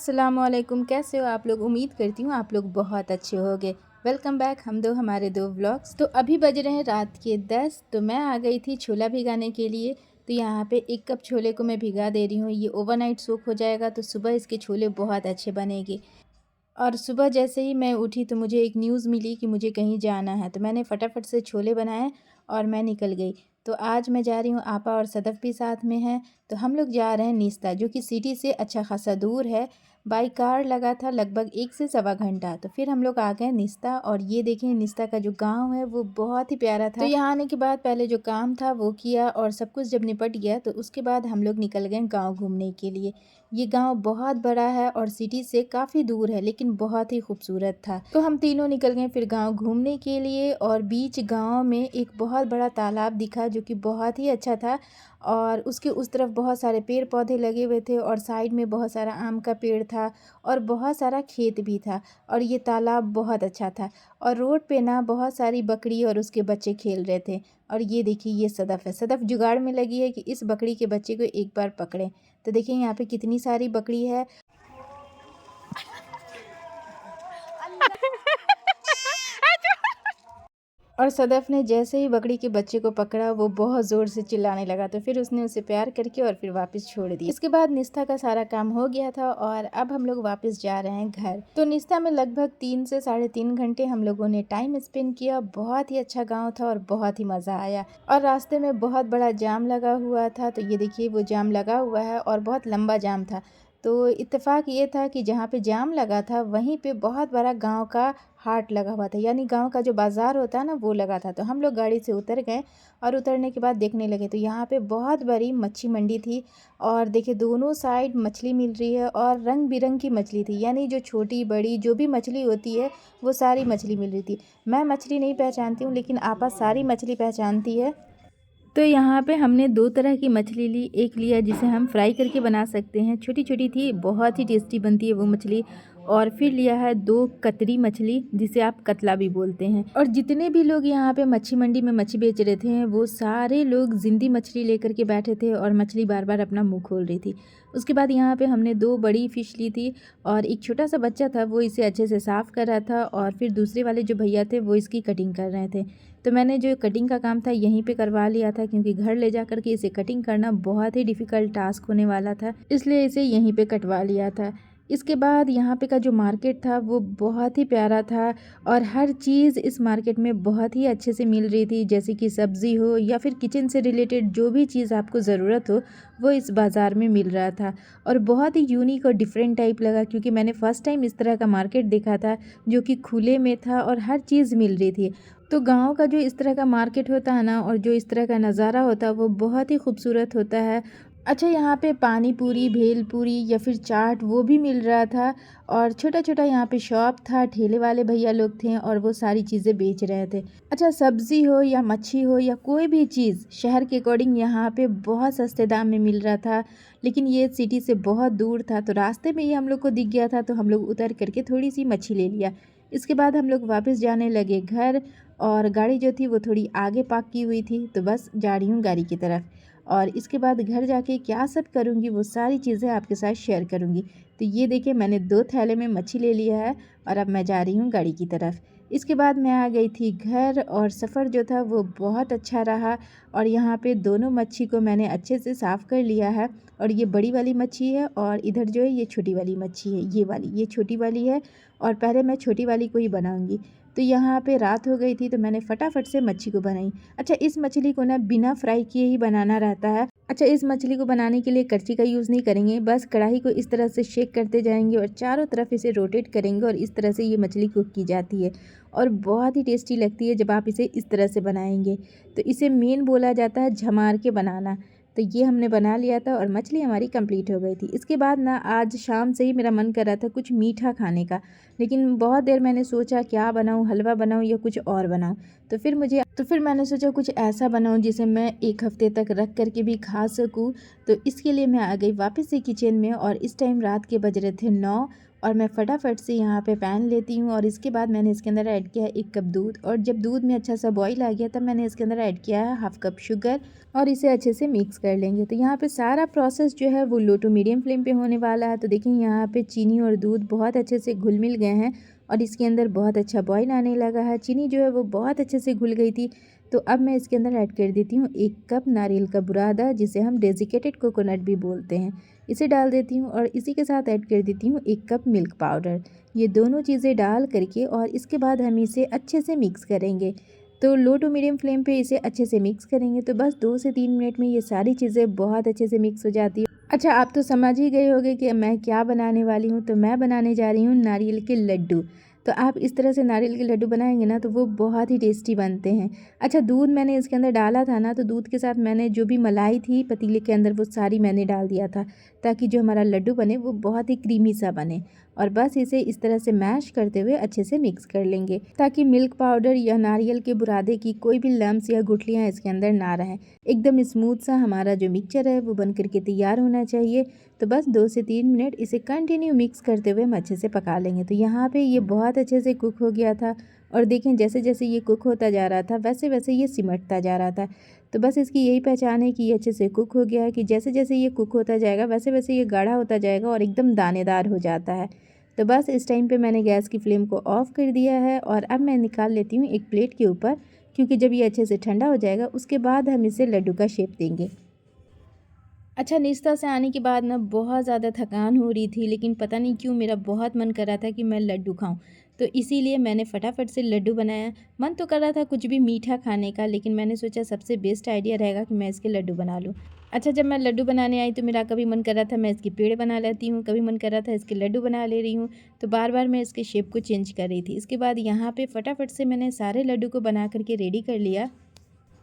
अस्सलामुअलैकुम, कैसे हो आप लोग। उम्मीद करती हूँ आप लोग बहुत अच्छे होंगे। वेलकम बैक हम दो हमारे दो व्लॉग्स। तो अभी बज रहे हैं रात के 10। तो मैं आ गई थी छोला भिगाने के लिए। तो यहाँ पे 1 कप छोले को मैं भिगा दे रही हूँ। ये ओवरनाइट सोक हो जाएगा तो सुबह इसके छोले बहुत अच्छे बनेंगे। और सुबह जैसे ही मैं उठी तो मुझे एक न्यूज़ मिली कि मुझे कहीं जाना है। तो मैंने फटाफट से छोले बनाए और मैं निकल गई। तो आज मैं जा रही हूँ, आपा और सदफ़ भी साथ में हैं। तो हम लोग जा रहे हैं निस्ता, जो कि सिटी से अच्छा खासा दूर है। बाई कार लगा था लगभग 1 से सवा घंटा। तो फिर हम लोग आ गए निस्ता। और ये देखें, निस्ता का जो गांव है वो बहुत ही प्यारा था। तो यहाँ आने के बाद पहले जो काम था वो किया और सब कुछ जब निपट गया तो उसके बाद हम लोग निकल गए गाँव घूमने के लिए। ये गांव बहुत बड़ा है और सिटी से काफ़ी दूर है, लेकिन बहुत ही खूबसूरत था। तो हम तीनों निकल गए फिर गांव घूमने के लिए। और बीच गांव में एक बहुत बड़ा तालाब दिखा जो कि बहुत ही अच्छा था। और उसके उस तरफ बहुत सारे पेड़ पौधे लगे हुए थे और साइड में बहुत सारा आम का पेड़ था और बहुत सारा खेत भी था। और ये तालाब बहुत अच्छा था। और रोड पे ना बहुत सारी बकरी और उसके बच्चे खेल रहे थे। और ये देखिए, ये सदफ़ है। सदफ़ जुगाड़ में लगी है कि इस बकरी के बच्चे को एक बार पकड़ें। तो देखिए यहाँ पे कितनी सारी बकरी है। और सदफ़ ने जैसे ही बकरी के बच्चे को पकड़ा वो बहुत ज़ोर से चिल्लाने लगा। तो फिर उसने उसे प्यार करके और फिर वापस छोड़ दिया। इसके बाद निस्ता का सारा काम हो गया था और अब हम लोग वापस जा रहे हैं घर। तो निस्ता में लगभग 3 से 3.5 घंटे हम लोगों ने टाइम स्पेंड किया। बहुत ही अच्छा गाँव था और बहुत ही मज़ा आया। और रास्ते में बहुत बड़ा जाम लगा हुआ था। तो ये देखिए, वो जाम लगा हुआ है और बहुत लंबा जाम था। तो इत्तेफाक ये था कि जहाँ पे जाम लगा था वहीं पे बहुत बड़ा गांव का हाट लगा हुआ था, यानी गांव का जो बाज़ार होता है ना वो लगा था। तो हम लोग गाड़ी से उतर गए और उतरने के बाद देखने लगे तो यहाँ पे बहुत बड़ी मच्छी मंडी थी। और देखिए, दोनों साइड मछली मिल रही है और रंग बिरंग की मछली थी, यानी जो छोटी बड़ी जो भी मछली होती है वो सारी मछली मिल रही थी। मैं मछली नहीं पहचानती हूँ, लेकिन आपा सारी मछली पहचानती है। तो यहाँ पे हमने 2 तरह की मछली ली। एक लिया जिसे हम फ्राई करके बना सकते हैं, छोटी छोटी थी, बहुत ही टेस्टी बनती है वो मछली। और फिर लिया है 2 कतरी मछली, जिसे आप कतला भी बोलते हैं। और जितने भी लोग यहाँ पे मच्छी मंडी में मच्छी बेच रहे थे वो सारे लोग जिंदी मछली लेकर के बैठे थे और मछली बार बार अपना मुंह खोल रही थी। उसके बाद यहाँ पे हमने 2 बड़ी फ़िश ली थी और एक छोटा सा बच्चा था, वो इसे अच्छे से साफ़ कर रहा था। और फिर दूसरे वाले जो भैया थे वो इसकी कटिंग कर रहे थे। तो मैंने जो कटिंग का काम था यहीं पे करवा लिया था, क्योंकि घर ले जा कर के इसे कटिंग करना बहुत ही डिफ़िकल्ट टास्क होने वाला था, इसलिए इसे यहीं पे कटवा लिया था। इसके बाद यहाँ पे का जो मार्केट था वो बहुत ही प्यारा था और हर चीज़ इस मार्केट में बहुत ही अच्छे से मिल रही थी, जैसे कि सब्ज़ी हो या फिर किचन से रिलेटेड जो भी चीज़ आपको ज़रूरत हो वो इस बाज़ार में मिल रहा था। और बहुत ही यूनिक और डिफरेंट टाइप लगा, क्योंकि मैंने फ़र्स्ट टाइम इस तरह का मार्केट देखा था जो कि खुले में था और हर चीज़ मिल रही थी। तो गाँव का जो इस तरह का मार्केट होता है ना और जो इस तरह का नज़ारा होता है वो बहुत ही खूबसूरत होता है। अच्छा, यहाँ पे पानी पूरी, भेल पूरी या फिर चाट वो भी मिल रहा था। और छोटा छोटा यहाँ पे शॉप था, ठेले वाले भैया लोग थे और वो सारी चीज़ें बेच रहे थे। अच्छा, सब्ज़ी हो या मच्छी हो या कोई भी चीज़ शहर के अकॉर्डिंग यहाँ पे बहुत सस्ते दाम में मिल रहा था। लेकिन ये सिटी से बहुत दूर था, तो रास्ते में ही हम लोग को दिख गया था तो हम लोग उतर करके थोड़ी सी मच्छी ले लिया। इसके बाद हम लोग वापस जाने लगे घर। और गाड़ी जो थी वो थोड़ी आगे पार्क की हुई थी, तो बस जा रही हूँ गाड़ी की तरफ। और इसके बाद घर जाके क्या सब करूँगी वो सारी चीज़ें आपके साथ शेयर करूँगी। तो ये देखिए, मैंने 2 थैले में मच्छी ले लिया है और अब मैं जा रही हूँ गाड़ी की तरफ। इसके बाद मैं आ गई थी घर और सफ़र जो था वो बहुत अच्छा रहा। और यहाँ पे दोनों मच्छी को मैंने अच्छे से साफ़ कर लिया है। और ये बड़ी वाली मच्छी है और इधर जो है ये छोटी वाली मच्छी है, ये वाली, ये छोटी वाली है। और पहले मैं छोटी वाली को ही बनाऊँगी। तो यहाँ पे रात हो गई थी तो मैंने फटाफट से मच्छी को बनाई। अच्छा, इस मछली को ना बिना फ्राई किए ही बनाना रहता है। अच्छा, इस मछली को बनाने के लिए करछी का यूज़ नहीं करेंगे, बस कढ़ाई को इस तरह से शेक करते जाएंगे और चारों तरफ इसे रोटेट करेंगे और इस तरह से ये मछली कुक की जाती है। और बहुत ही टेस्टी लगती है जब आप इसे इस तरह से बनाएंगे। तो इसे मेन बोला जाता है झमार के बनाना। तो ये हमने बना लिया था और मछली हमारी कंप्लीट हो गई थी। इसके बाद ना आज शाम से ही मेरा मन कर रहा था कुछ मीठा खाने का, लेकिन बहुत देर मैंने सोचा क्या बनाऊँ, हलवा बनाऊँ या कुछ और बनाऊँ। तो फिर मैंने सोचा कुछ ऐसा बनाऊँ जिसे मैं 1 हफ्ते तक रख कर के भी खा सकूँ। तो इसके लिए मैं आ गई वापस से किचन में और इस टाइम रात के बज रहे थे 9 और मैं फटाफट से यहाँ पे पैन लेती हूँ और इसके बाद मैंने इसके अंदर ऐड किया है 1 कप दूध। और जब दूध में अच्छा सा बॉईल आ गया तब मैंने इसके अंदर ऐड किया है हाफ़ कप शुगर और इसे अच्छे से मिक्स कर लेंगे। तो यहाँ पे सारा प्रोसेस जो है वो लो टू मीडियम फ्लेम पे होने वाला है। तो देखिए यहाँ पे चीनी और दूध बहुत अच्छे से घुल मिल गए हैं और इसके अंदर बहुत अच्छा बॉईल आने लगा है। चीनी जो है वो बहुत अच्छे से घुल गई थी। तो अब मैं इसके अंदर ऐड कर देती हूँ 1 कप नारियल का बुरादा, जिसे हम डेसिकेटेड कोकोनट भी बोलते हैं, इसे डाल देती हूँ। और इसी के साथ ऐड कर देती हूँ 1 कप मिल्क पाउडर। ये दोनों चीज़ें डाल करके और इसके बाद हम इसे अच्छे से मिक्स करेंगे। तो लो टू मीडियम फ्लेम पे इसे अच्छे से मिक्स करेंगे। तो बस 2 से 3 मिनट में ये सारी चीज़ें बहुत अच्छे से मिक्स हो जाती है। अच्छा, आप तो समझ ही गए होंगे कि मैं क्या बनाने वाली हूँ। तो मैं बनाने जा रही हूँ नारियल के लड्डू। तो आप इस तरह से नारियल के लड्डू बनाएंगे ना तो वो बहुत ही टेस्टी बनते हैं। अच्छा, दूध मैंने इसके अंदर डाला था ना, तो दूध के साथ मैंने जो भी मलाई थी पतीले के अंदर वो सारी मैंने डाल दिया था, ताकि जो हमारा लड्डू बने वो बहुत ही क्रीमी सा बने। और बस इसे इस तरह से मैश करते हुए अच्छे से मिक्स कर लेंगे, ताकि मिल्क पाउडर या नारियल के बुरादे की कोई भी लम्स या गुठलियाँ इसके अंदर ना रहें। एकदम स्मूथ सा हमारा जो मिक्सचर है वो बन करके तैयार होना चाहिए। तो बस 2 से 3 मिनट इसे कंटिन्यू मिक्स करते हुए हम अच्छे से पका लेंगे। तो यहाँ पे ये बहुत अच्छे से कुक हो गया था और देखें जैसे जैसे ये कुक होता जा रहा था वैसे वैसे ये सिमटता जा रहा था। तो बस इसकी यही पहचान है कि ये अच्छे से कुक हो गया है, कि जैसे जैसे ये कुक होता जाएगा वैसे वैसे ये गाढ़ा होता जाएगा और एकदम दानेदार हो जाता है। तो बस इस टाइम पे मैंने गैस की फ्लेम को ऑफ़ कर दिया है और अब मैं निकाल लेती हूँ एक प्लेट के ऊपर, क्योंकि जब ये अच्छे से ठंडा हो जाएगा उसके बाद हम इसे लड्डू का शेप देंगे। अच्छा, नाश्ता से आने के बाद ना बहुत ज़्यादा थकान हो रही थी, लेकिन पता नहीं क्यों मेरा बहुत मन कर रहा था कि मैं लड्डू खाऊं। तो इसीलिए मैंने फटाफट से लड्डू बनाया। मन तो कर रहा था कुछ भी मीठा खाने का, लेकिन मैंने सोचा सबसे बेस्ट आइडिया रहेगा कि मैं इसके लड्डू बना लूं। अच्छा, जब मैं लड्डू बनाने आई तो मेरा कभी मन कर रहा था मैं इसकी पेड़ बना लेती हूँ, कभी मन कर रहा था इसके लड्डू बना ले रही हूँ। तो बार बार मैं इसके शेप को चेंज कर रही थी। इसके बाद यहाँ पर फटाफट से मैंने सारे लड्डू को बना करके रेडी कर लिया।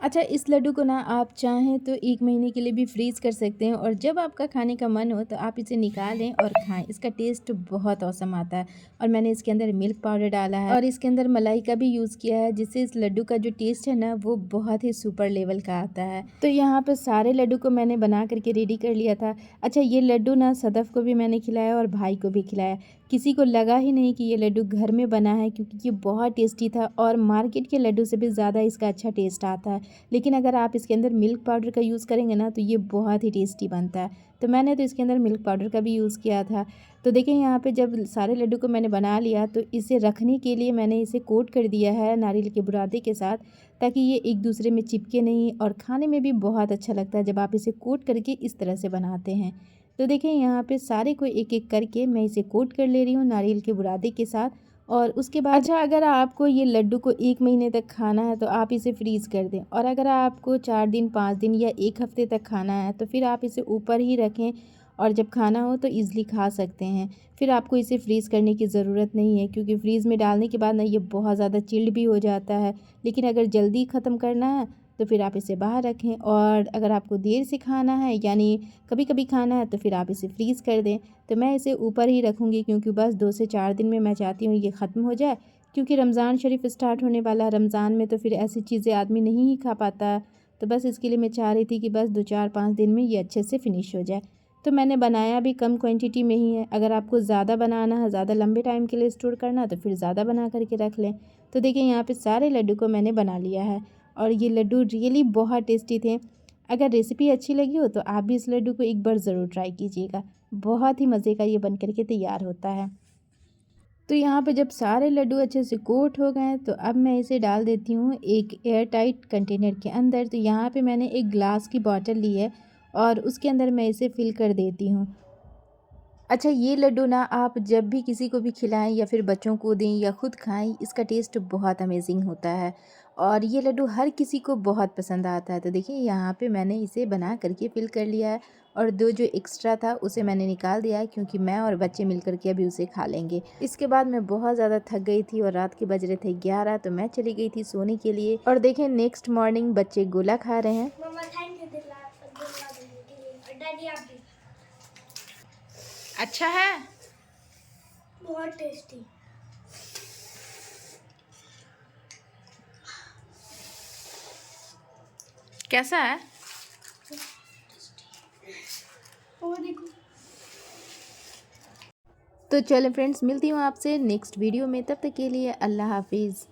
अच्छा, इस लड्डू को ना आप चाहें तो 1 महीने के लिए भी फ्रीज़ कर सकते हैं और जब आपका खाने का मन हो तो आप इसे निकालें और खाएँ। इसका टेस्ट बहुत ऑसम आता है। और मैंने इसके अंदर मिल्क पाउडर डाला है और इसके अंदर मलाई का भी यूज़ किया है, जिससे इस लड्डू का जो टेस्ट है ना वो बहुत ही सुपर लेवल का आता है। तो यहाँ पे सारे लड्डू को मैंने बना करके रेडी कर लिया था। अच्छा, ये लड्डू ना सदफ़ को भी मैंने खिलाया और भाई को भी खिलाया। किसी को लगा ही नहीं कि ये लड्डू घर में बना है, क्योंकि ये बहुत टेस्टी था और मार्केट के लड्डू से भी ज़्यादा इसका अच्छा टेस्ट आता है। लेकिन अगर आप इसके अंदर मिल्क पाउडर का यूज़ करेंगे ना तो ये बहुत ही टेस्टी बनता है। तो मैंने तो इसके अंदर मिल्क पाउडर का भी यूज़ किया था। तो देखिए यहाँ पे जब सारे लड्डू को मैंने बना लिया तो इसे रखने के लिए मैंने इसे कोट कर दिया है नारियल के बुरादे के साथ, ताकि ये एक दूसरे में चिपके नहीं और खाने में भी बहुत अच्छा लगता है जब आप इसे कोट करके इस तरह से बनाते हैं। तो देखिए यहाँ पे सारे को एक एक करके मैं इसे कोट कर ले रही हूँ नारियल के बुरादे के साथ। और उसके बाद अच्छा, अगर आपको ये लड्डू को 1 महीने तक खाना है तो आप इसे फ्रीज़ कर दें, और अगर आपको 4 दिन 5 दिन या 1 हफ़्ते तक खाना है तो फिर आप इसे ऊपर ही रखें और जब खाना हो तो ईज़िली खा सकते हैं। फिर आपको इसे फ्रीज़ करने की ज़रूरत नहीं है, क्योंकि फ्रीज़ में डालने के बाद ना ये बहुत ज़्यादा चिल्ड भी हो जाता है। लेकिन अगर जल्दी ख़त्म करना है तो फिर आप इसे बाहर रखें, और अगर आपको देर से खाना है यानी कभी कभी खाना है तो फिर आप इसे फ्रीज़ कर दें। तो मैं इसे ऊपर ही रखूँगी, क्योंकि बस 2 से 4 दिन में मैं चाहती हूँ ये ख़त्म हो जाए, क्योंकि रमज़ान शरीफ स्टार्ट होने वाला है। रमज़ान में तो फिर ऐसी चीज़ें आदमी नहीं ही खा पाता। तो बस इसके लिए मैं चाह रही थी कि बस 2-4-5 दिन में ये अच्छे से फ़िनिश हो जाए। तो मैंने बनाया भी कम क्वांटिटी में ही है। अगर आपको ज़्यादा बनाना है, ज़्यादा लंबे टाइम के लिए स्टोर करना है तो फिर ज़्यादा बना करके रख लें। तो देखिए यहाँ पे सारे लड्डू को मैंने बना लिया है और ये लड्डू रियली बहुत टेस्टी थे। अगर रेसिपी अच्छी लगी हो तो आप भी इस लड्डू को एक बार ज़रूर ट्राई कीजिएगा। बहुत ही मज़े का ये बन कर के तैयार होता है। तो यहाँ पे जब सारे लड्डू अच्छे से कोट हो गए तो अब मैं इसे डाल देती हूँ एक एयर टाइट कंटेनर के अंदर। तो यहाँ पे मैंने एक ग्लास की बॉटल ली है और उसके अंदर मैं इसे फ़िल कर देती हूँ। अच्छा, ये लड्डू ना आप जब भी किसी को भी खिलाएं या फिर बच्चों को दें या खुद खाएं, इसका टेस्ट बहुत अमेजिंग होता है और ये लड्डू हर किसी को बहुत पसंद आता है। तो देखिए यहाँ पे मैंने इसे बना करके फिल कर लिया है और दो जो एक्स्ट्रा था उसे मैंने निकाल दिया है, क्योंकि मैं और बच्चे मिल करके अभी उसे खा लेंगे। इसके बाद मैं बहुत ज़्यादा थक गई थी और रात के बज रहे थे 11, तो मैं चली गई थी सोने के लिए। और देखें नेक्स्ट मॉर्निंग बच्चे गोला खा रहे हैं। अच्छा है, बहुत टेस्टी। कैसा है? वो देखो। तो चलें फ्रेंड्स, मिलती हूँ आपसे नेक्स्ट वीडियो में, तब तक के लिए अल्लाह हाफिज़।